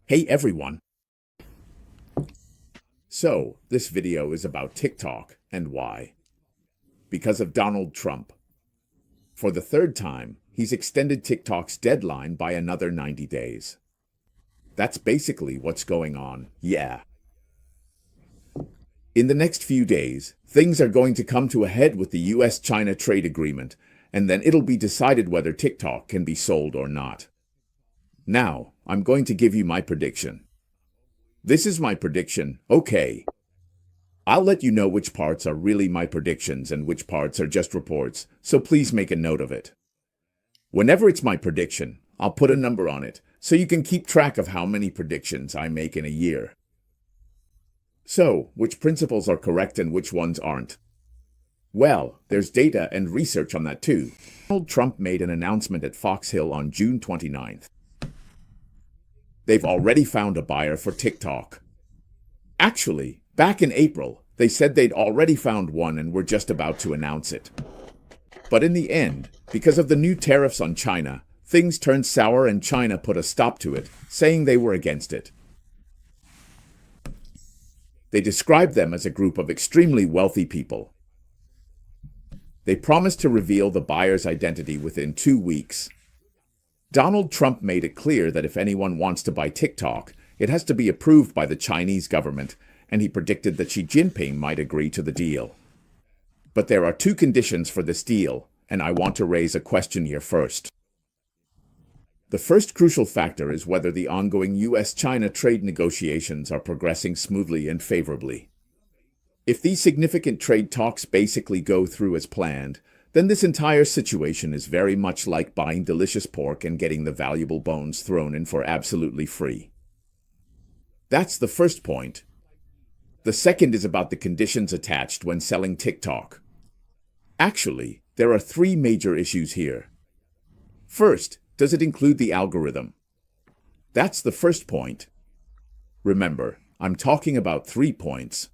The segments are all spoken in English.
Hey everyone! So, this video is about TikTok and why. Because of Donald Trump. For the third time, he's extended TikTok's deadline by another 90 days. That's basically what's going on, yeah. In the next few days, things are going to come to a head with the US-China trade agreement, and then it'll be decided whether TikTok can be sold or not. Now, I'm going to give you my prediction. This is my prediction, okay. I'll let you know which parts are really my predictions and which parts are just reports, so please make a note of it. Whenever it's my prediction, I'll put a number on it, so you can keep track of how many predictions I make in a year. So, which principles are correct and which ones aren't? Well, there's data and research on that too. Donald Trump made an announcement at Fox Hill on June 29th. They've already found a buyer for TikTok. Actually, back in April, they said they'd already found one and were just about to announce it. But in the end, because of the new tariffs on China, things turned sour and China put a stop to it, saying they were against it. They described them as a group of extremely wealthy people. They promised to reveal the buyer's identity within 2 weeks. Donald Trump made it clear that if anyone wants to buy TikTok, it has to be approved by the Chinese government, and he predicted that Xi Jinping might agree to the deal. But there are 2 conditions for this deal, and I want to raise a question here first. The first crucial factor is whether the ongoing US-China trade negotiations are progressing smoothly and favorably. If these significant trade talks basically go through as planned, then this entire situation is very much like buying delicious pork and getting the valuable bones thrown in for absolutely free. That's the first point. The second is about the conditions attached when selling TikTok. Actually, there are 3 major issues here. First, does it include the algorithm? That's the first point. Remember, I'm talking about 3 points.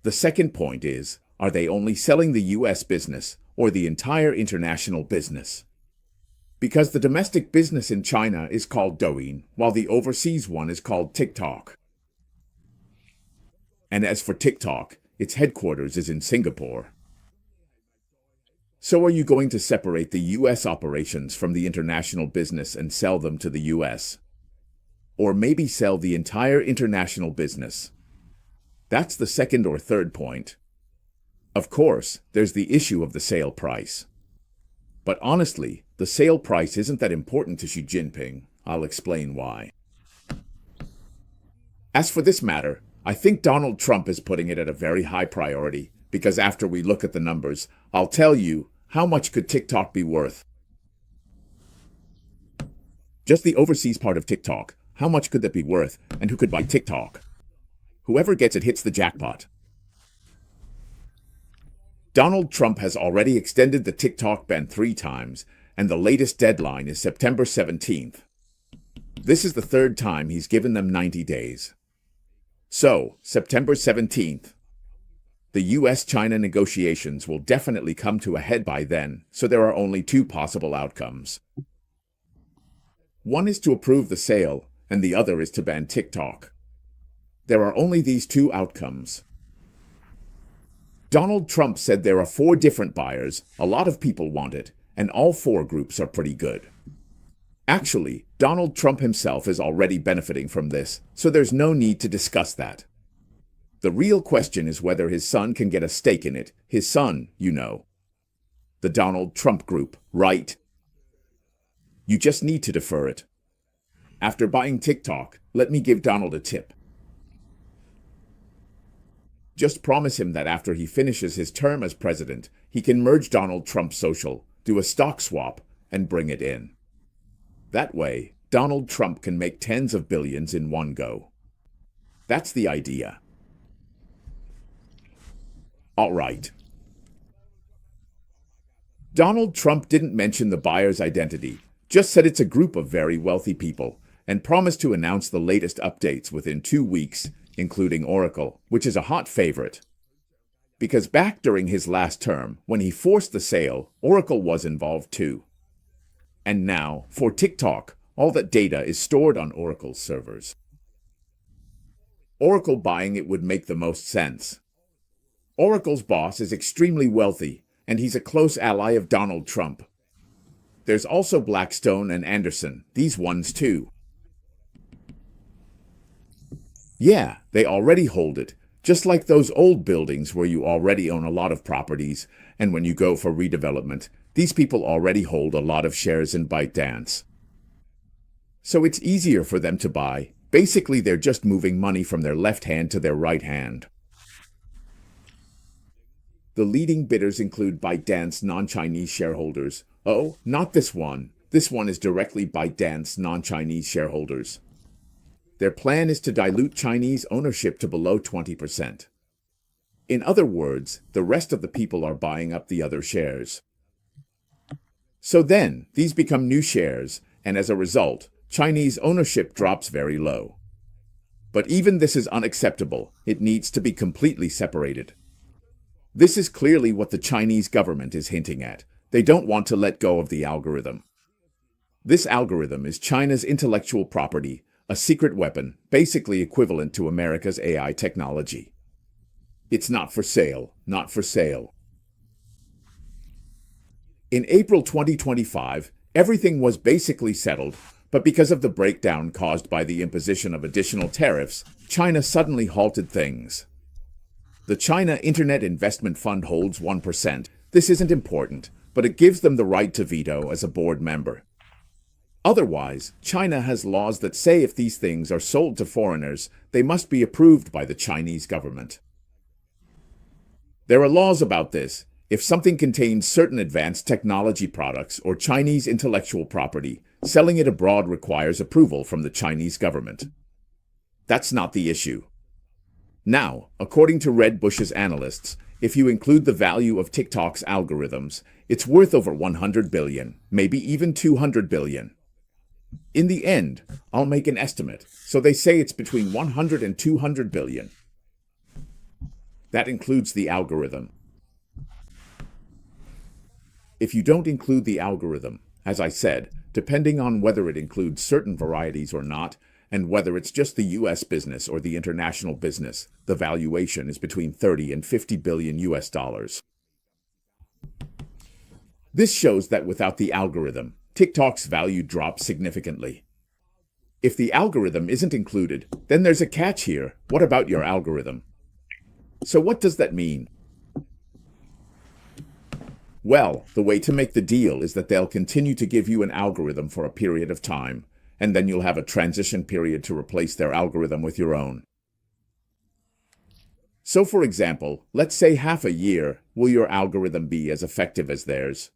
The second point is, are they only selling the US business or the entire international business? Because the domestic business in China is called Douyin, while the overseas one is called TikTok. And as for TikTok, its headquarters is in Singapore. So are you going to separate the US operations from the international business and sell them to the US? Or maybe sell the entire international business? That's the second or third point. Of course, there's the issue of the sale price. But honestly, the sale price isn't that important to Xi Jinping. I'll explain why. As for this matter, I think Donald Trump is putting it at a very high priority, because after we look at the numbers, I'll tell you how much could TikTok be worth. Just the overseas part of TikTok, how much could that be worth, and who could buy TikTok? Whoever gets it hits the jackpot. Donald Trump has already extended the TikTok ban 3 times, and the latest deadline is September 17th. This is the 3rd time he's given them 90 days. So, September 17th. The US-China negotiations will definitely come to a head by then, so there are only 2 possible outcomes. One is to approve the sale, and the other is to ban TikTok. There are only these 2 outcomes. Donald Trump said there are 4 different buyers, a lot of people want it, and all 4 groups are pretty good. Actually, Donald Trump himself is already benefiting from this, so there's no need to discuss that. The real question is whether his son can get a stake in it. His son, you know. The Donald Trump group, right? You just need to defer it. After buying TikTok, let me give Donald a tip. Just promise him that after he finishes his term as president, he can merge Donald Trump's social, do a stock swap, and bring it in. That way, Donald Trump can make tens of billions in one go. That's the idea. All right. Donald Trump didn't mention the buyer's identity, just said it's a group of very wealthy people, and promised to announce the latest updates within 2 weeks, including Oracle, which is a hot favorite. Because back during his last term, when he forced the sale, Oracle was involved too. And now, for TikTok, All that data is stored on Oracle's servers. Oracle buying it would make the most sense. Oracle's boss is extremely wealthy, and he's a close ally of Donald Trump. There's also Blackstone and Anderson, these ones too. Yeah, they already hold it, just like those old buildings where you already own a lot of properties, and when you go for redevelopment, these people already hold a lot of shares in ByteDance. So it's easier for them to buy. Basically, they're just moving money from their left hand to their right hand. The leading bidders include ByteDance non-Chinese shareholders. Oh, not this one. This one is directly ByteDance non-Chinese shareholders. Their plan is to dilute Chinese ownership to below 20%. In other words, the rest of the people are buying up the other shares. So then, these become new shares, and as a result, Chinese ownership drops very low. But even this is unacceptable. It needs to be completely separated. This is clearly what the Chinese government is hinting at. They don't want to let go of the algorithm. This algorithm is China's intellectual property, a secret weapon, basically equivalent to America's AI technology. It's not for sale, not for sale. In April 2025, everything was basically settled, but because of the breakdown caused by the imposition of additional tariffs, China suddenly halted things. The China Internet Investment Fund holds 1%. This isn't important, but it gives them the right to veto as a board member. Otherwise, China has laws that say if these things are sold to foreigners, they must be approved by the Chinese government. There are laws about this. If something contains certain advanced technology products or Chinese intellectual property, selling it abroad requires approval from the Chinese government. That's not the issue. Now, according to Red Bush's analysts, if you include the value of TikTok's algorithms, it's worth over 100 billion, maybe even 200 billion. In the end, I'll make an estimate, so they say it's between 100 and 200 billion. That includes the algorithm. If you don't include the algorithm, as I said, depending on whether it includes certain varieties or not, and whether it's just the US business or the international business, the valuation is between 30 and 50 billion US dollars. This shows that without the algorithm, TikTok's value drops significantly. If the algorithm isn't included, then there's a catch here. What about your algorithm? So what does that mean? Well, the way to make the deal is that they'll continue to give you an algorithm for a period of time, and then you'll have a transition period to replace their algorithm with your own. So for example, let's say half a year, will your algorithm be as effective as theirs?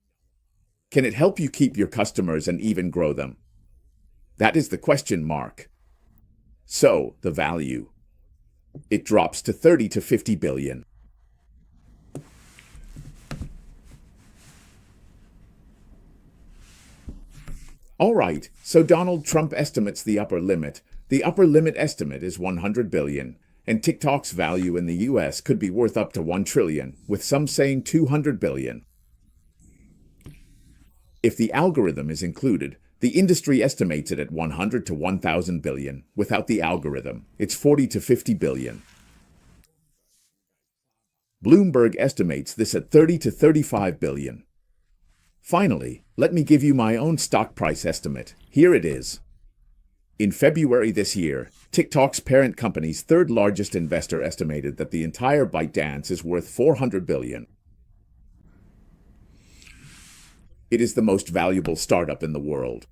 Can it help you keep your customers and even grow them? That is the question mark. So, the value. It drops to 30 to 50 billion. All right, so Donald Trump estimates the upper limit. The upper limit estimate is 100 billion, and TikTok's value in the US could be worth up to 1 trillion, with some saying 200 billion. If the algorithm is included, the industry estimates it at 100 to 1,000 billion. Without the algorithm, it's 40 to 50 billion. Bloomberg estimates this at 30 to 35 billion. Finally, let me give you my own stock price estimate. Here it is. In February this year, TikTok's parent company's third largest investor estimated that the entire ByteDance is worth 400 billion. It is the most valuable startup in the world.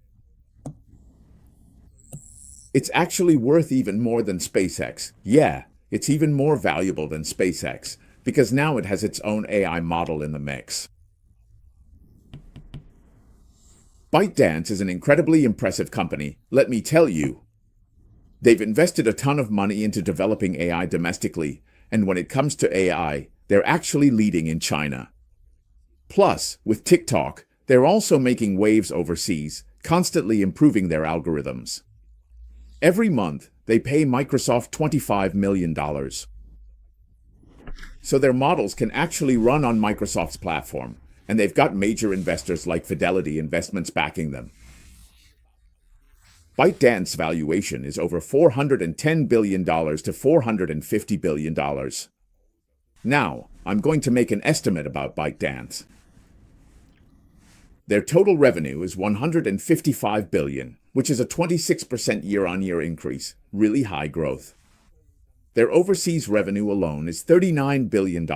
It's actually worth even more than SpaceX. Yeah, it's even more valuable than SpaceX, because now it has its own AI model in the mix. ByteDance is an incredibly impressive company, let me tell you. They've invested a ton of money into developing AI domestically, and when it comes to AI, they're actually leading in China. Plus, with TikTok, they're also making waves overseas, constantly improving their algorithms. Every month, they pay Microsoft $25 million. So their models can actually run on Microsoft's platform, and they've got major investors like Fidelity Investments backing them. ByteDance valuation is over $410 billion to $450 billion. Now, I'm going to make an estimate about ByteDance. Their total revenue is $155 billion, which is a 26% year-on-year increase, really high growth. Their overseas revenue alone is $39 billion.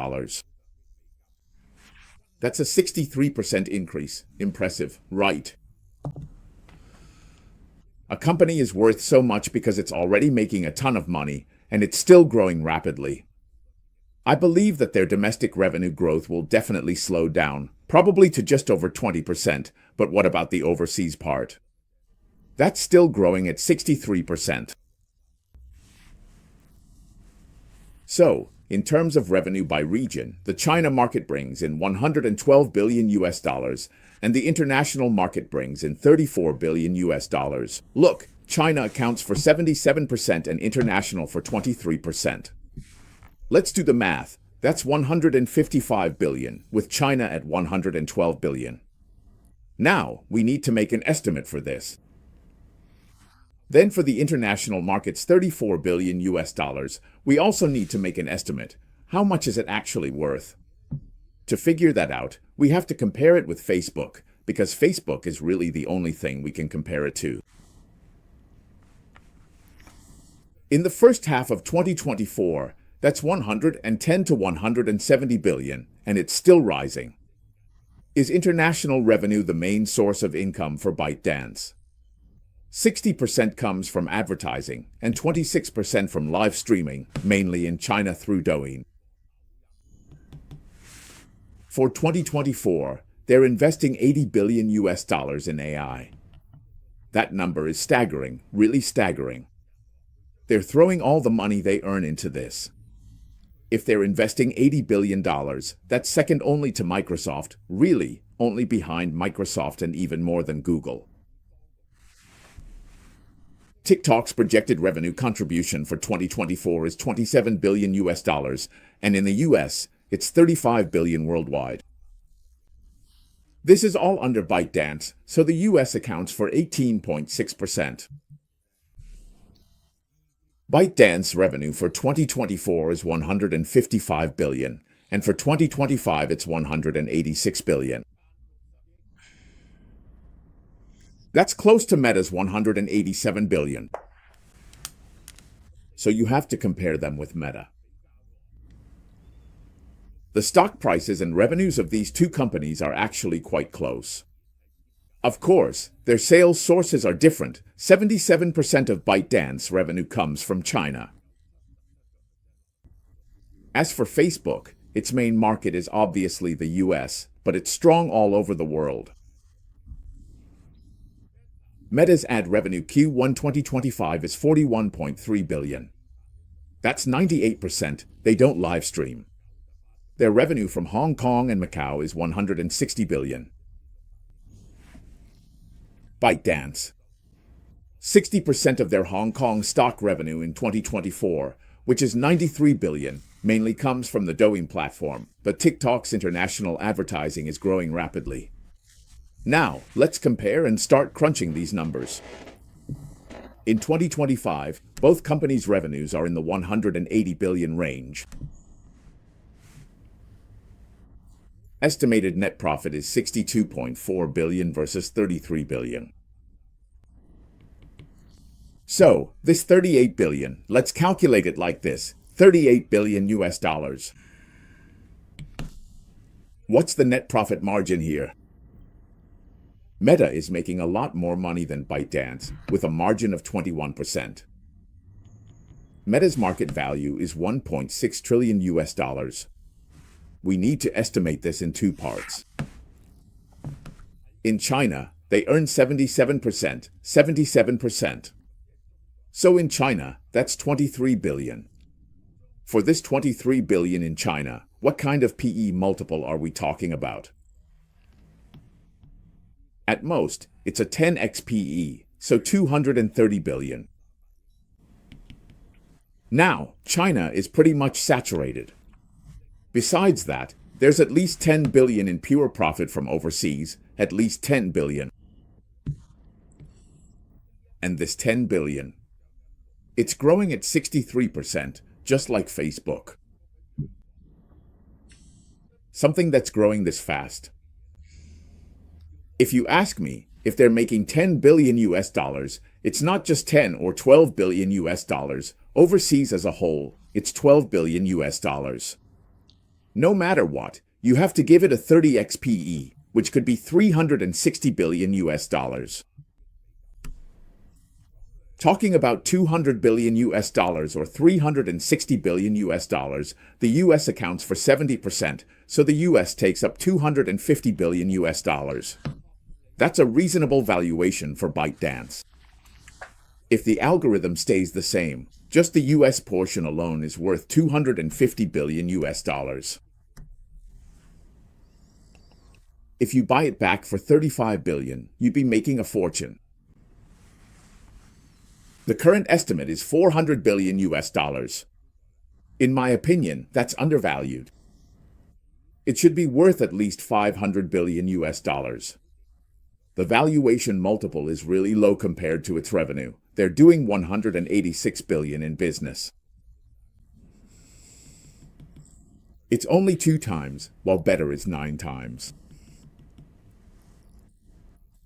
That's a 63% increase. Impressive, right? A company is worth so much because it's already making a ton of money, and it's still growing rapidly. I believe that their domestic revenue growth will definitely slow down, probably to just over 20%, but what about the overseas part? That's still growing at 63%. So, in terms of revenue by region, the China market brings in $112 billion, and the international market brings in $34 billion. Look, China accounts for 77% and international for 23%. Let's do the math. That's $155 billion, with China at $112 billion. Now, we need to make an estimate for this. Then for the international market's $34 billion, we also need to make an estimate. How much is it actually worth? To figure that out, we have to compare it with Facebook, because Facebook is really the only thing we can compare it to. In the first half of 2024, that's 110 to 170 billion, and it's still rising. Is international revenue the main source of income for ByteDance? 60% comes from advertising, and 26% from live streaming, mainly in China through Douyin. For 2024, they're investing $80 billion in AI. That number is staggering, really staggering. They're throwing all the money they earn into this. If they're investing $80 billion, that's second only to Microsoft, really, only behind Microsoft and even more than Google. TikTok's projected revenue contribution for 2024 is $27 billion, and in the US, it's $35 billion worldwide. This is all under ByteDance, so the US accounts for 18.6%. ByteDance revenue for 2024 is $155 billion, and for 2025 it's $186 billion. That's close to Meta's $187 billion. So you have to compare them with Meta. The stock prices and revenues of these two companies are actually quite close. Of course, their sales sources are different. 77% of ByteDance revenue comes from China. As for Facebook, its main market is obviously the US, but it's strong all over the world. Meta's ad revenue Q1 2025 is $41.3 billion. That's 98%. They don't live stream. Their revenue from Hong Kong and Macau is $160 billion. ByteDance. 60% of their Hong Kong stock revenue in 2024, which is $93 billion, mainly comes from the Douyin platform, but TikTok's international advertising is growing rapidly. Now, let's compare and start crunching these numbers. In 2025, both companies' revenues are in the 180 billion range. Estimated net profit is 62.4 billion versus 33 billion. So, this 38 billion, let's calculate it like this. 38 billion US dollars. What's the net profit margin here? Meta is making a lot more money than ByteDance, with a margin of 21%. Meta's market value is 1.6 trillion US dollars. We need to estimate this in two parts. In China, they earn 77%, 77%. So in China, that's 23 billion. For this 23 billion in China, what kind of PE multiple are we talking about? At most, it's a 10x PE, so 230 billion. Now, China is pretty much saturated. Besides that, there's at least 10 billion in pure profit from overseas, at least 10 billion. And this 10 billion. It's growing at 63%, just like Facebook. Something that's growing this fast. If you ask me, if they're making 10 billion US dollars, it's not just 10 or 12 billion US dollars. Overseas as a whole, it's 12 billion US dollars. No matter what, you have to give it a 30x PE, which could be 360 billion US dollars. Talking about 200 billion US dollars or 360 billion US dollars, the US accounts for 70%, so the US takes up 250 billion US dollars. That's a reasonable valuation for ByteDance. If the algorithm stays the same, just the US portion alone is worth 250 billion US dollars. If you buy it back for 35 billion, you'd be making a fortune. The current estimate is 400 billion US dollars. In my opinion, that's undervalued. It should be worth at least 500 billion US dollars. The valuation multiple is really low compared to its revenue. They're doing 186 billion in business. It's only 2 times, while better is 9 times.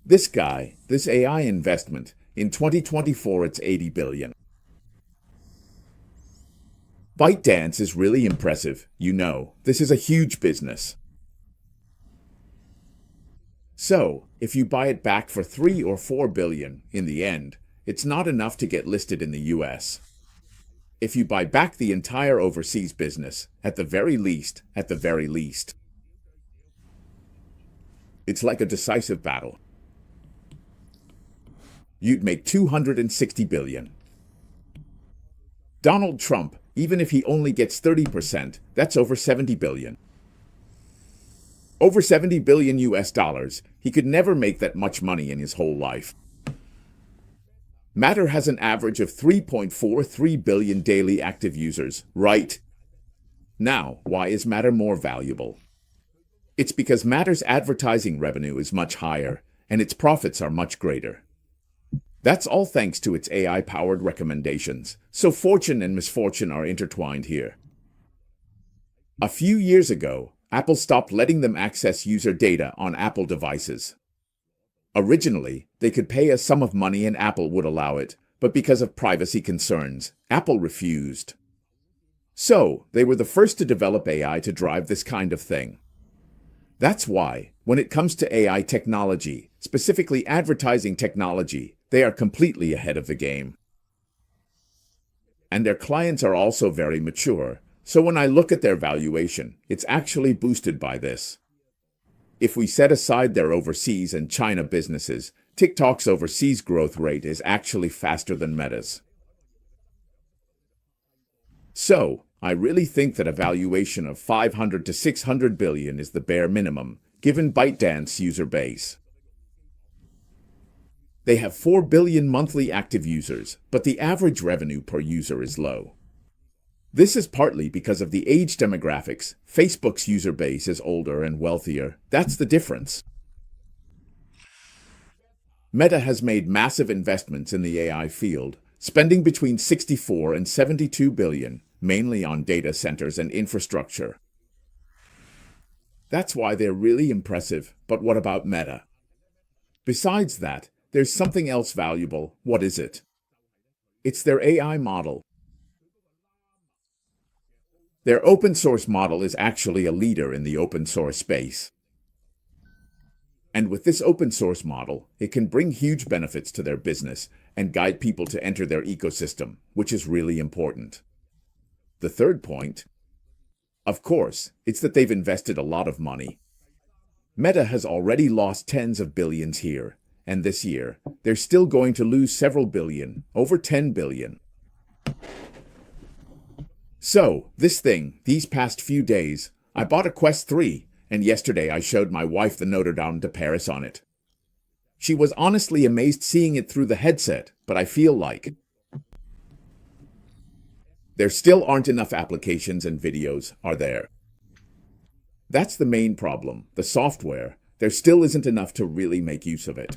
This AI investment, in 2024 it's 80 billion. ByteDance is really impressive, you know. This is a huge business. So, if you buy it back for 3 or 4 billion, in the end, it's not enough to get listed in the US. If you buy back the entire overseas business, at the very least, it's like a decisive battle. You'd make 260 billion. Donald Trump, even if he only gets 30%, that's over 70 billion. Over 70 billion US dollars, he could never make that much money in his whole life. Matter has an average of 3.43 billion daily active users, right? Now, why is Matter more valuable? It's because Matter's advertising revenue is much higher, and its profits are much greater. That's all thanks to its AI-powered recommendations, so fortune and misfortune are intertwined here. A few years ago, Apple stopped letting them access user data on Apple devices. Originally, they could pay a sum of money and Apple would allow it, but because of privacy concerns, Apple refused. So, they were the first to develop AI to drive this kind of thing. That's why, when it comes to AI technology, specifically advertising technology, they are completely ahead of the game. And their clients are also very mature, so when I look at their valuation, it's actually boosted by this. If we set aside their overseas and China businesses, TikTok's overseas growth rate is actually faster than Meta's. So, I really think that a valuation of 500 to 600 billion is the bare minimum, given ByteDance's user base. They have 4 billion monthly active users, but the average revenue per user is low. This is partly because of the age demographics. Facebook's user base is older and wealthier. That's the difference. Meta has made massive investments in the AI field, spending between 64 and 72 billion, mainly on data centers and infrastructure. That's why they're really impressive, but what about Meta? Besides that, there's something else valuable. What is it? It's their AI model. Their open source model is actually a leader in the open source space. And with this open source model, it can bring huge benefits to their business and guide people to enter their ecosystem, which is really important. The third point, of course, it's that they've invested a lot of money. Meta has already lost tens of billions here, and this year, they're still going to lose several billion, over 10 billion. So, these past few days, I bought a Quest 3, and yesterday I showed my wife the Notre Dame de Paris on it. She was honestly amazed seeing it through the headset, but I feel like there still aren't enough applications and videos, are there? That's the main problem, the software. There still isn't enough to really make use of it.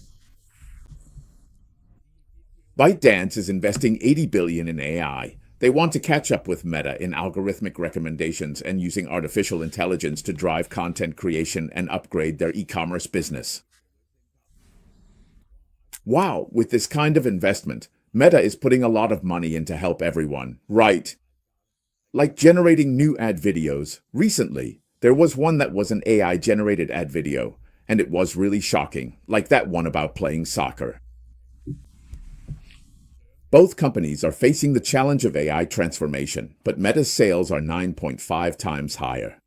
ByteDance is investing $80 billion in AI. They want to catch up with Meta in algorithmic recommendations and using artificial intelligence to drive content creation and upgrade their e-commerce business. Wow, with this kind of investment, Meta is putting a lot of money in to help everyone, right? Like generating new ad videos. Recently, there was one that was an AI-generated ad video, and it was really shocking, like that one about playing soccer. Both companies are facing the challenge of AI transformation, but Meta's sales are 9.5 times higher.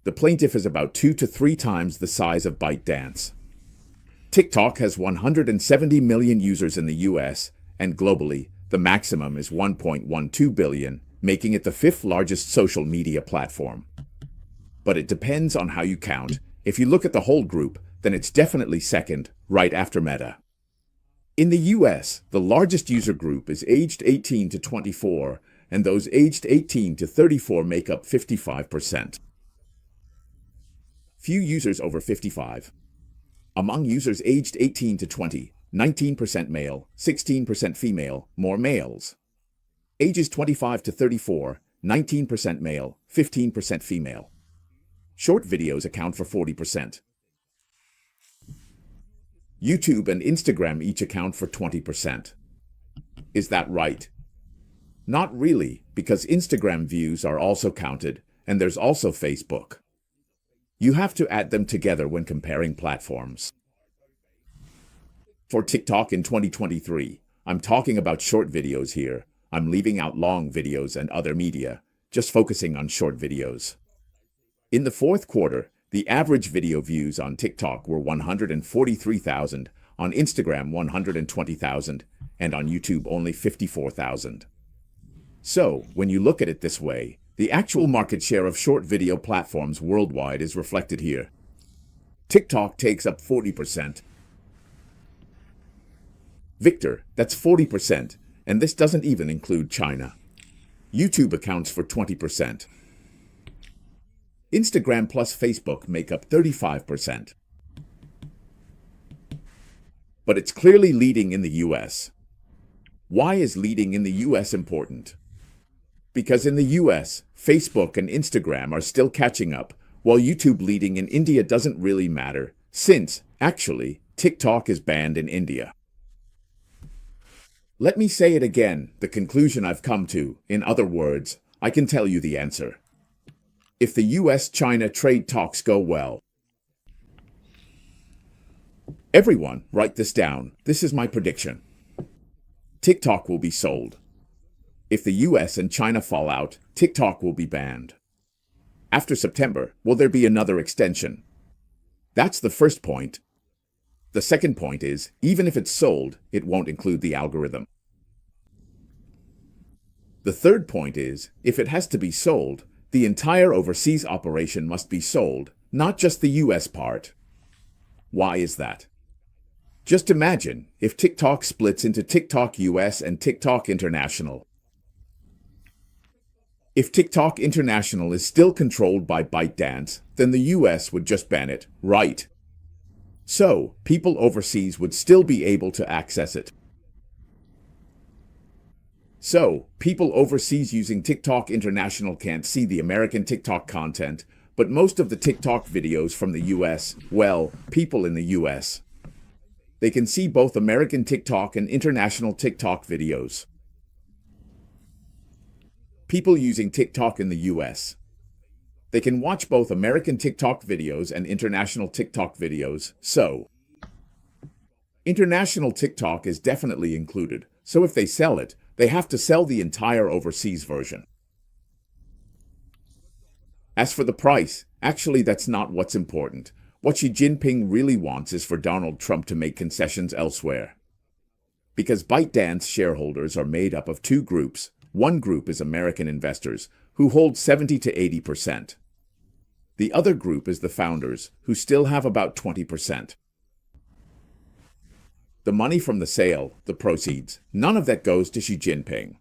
The plaintiff is about 2 to 3 times the size of ByteDance. TikTok has 170 million users in the US, and globally, the maximum is 1.12 billion, making it the 5th largest social media platform. But it depends on how you count. If you look at the whole group, then it's definitely second, right after Meta. In the US, the largest user group is aged 18 to 24, and those aged 18 to 34 make up 55%. Few users over 55. Among users aged 18 to 20, 19% male, 16% female, more males. Ages 25 to 34, 19% male, 15% female. Short videos account for 40%. YouTube and Instagram each account for 20%. Is that right? Not really, because Instagram views are also counted, and there's also Facebook. You have to add them together when comparing platforms. For TikTok in 2023, I'm talking about short videos here. I'm leaving out long videos and other media, just focusing on short videos. In the fourth quarter, the average video views on TikTok were 143,000, on Instagram 120,000, and on YouTube only 54,000. So, when you look at it this way, the actual market share of short video platforms worldwide is reflected here. TikTok takes up 40%. Victor, that's 40%, and this doesn't even include China. YouTube accounts for 20%. Instagram plus Facebook make up 35%. But it's clearly leading in the US. Why is leading in the US important? Because in the US, Facebook and Instagram are still catching up, while YouTube leading in India doesn't really matter, since, actually, TikTok is banned in India. Let me say it again, the conclusion I've come to. In other words, I can tell you the answer. If the US-China trade talks go well. Everyone, write this down. This is my prediction. TikTok will be sold. If the US and China fall out, TikTok will be banned. After September, will there be another extension? That's the first point. The second point is, even if it's sold, it won't include the algorithm. The third point is, if it has to be sold, the entire overseas operation must be sold, not just the US part. Why is that? Just imagine if TikTok splits into TikTok US and TikTok International. If TikTok International is still controlled by ByteDance, then the US would just ban it, right? So, people overseas would still be able to access it. So, people overseas using TikTok International can't see the American TikTok content, but most of the TikTok videos from the US, well, people in the US. They can see both American TikTok and international TikTok videos. People using TikTok in the US. They can watch both American TikTok videos and international TikTok videos, so international TikTok is definitely included, so if they sell it, they have to sell the entire overseas version. As for the price, actually that's not what's important. What Xi Jinping really wants is for Donald Trump to make concessions elsewhere. Because ByteDance shareholders are made up of two groups. One group is American investors, who hold 70 to 80%. The other group is the founders, who still have about 20%. The money from the sale, the proceeds, none of that goes to Xi Jinping.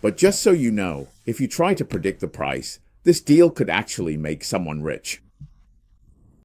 But just so you know, if you try to predict the price, this deal could actually make someone rich.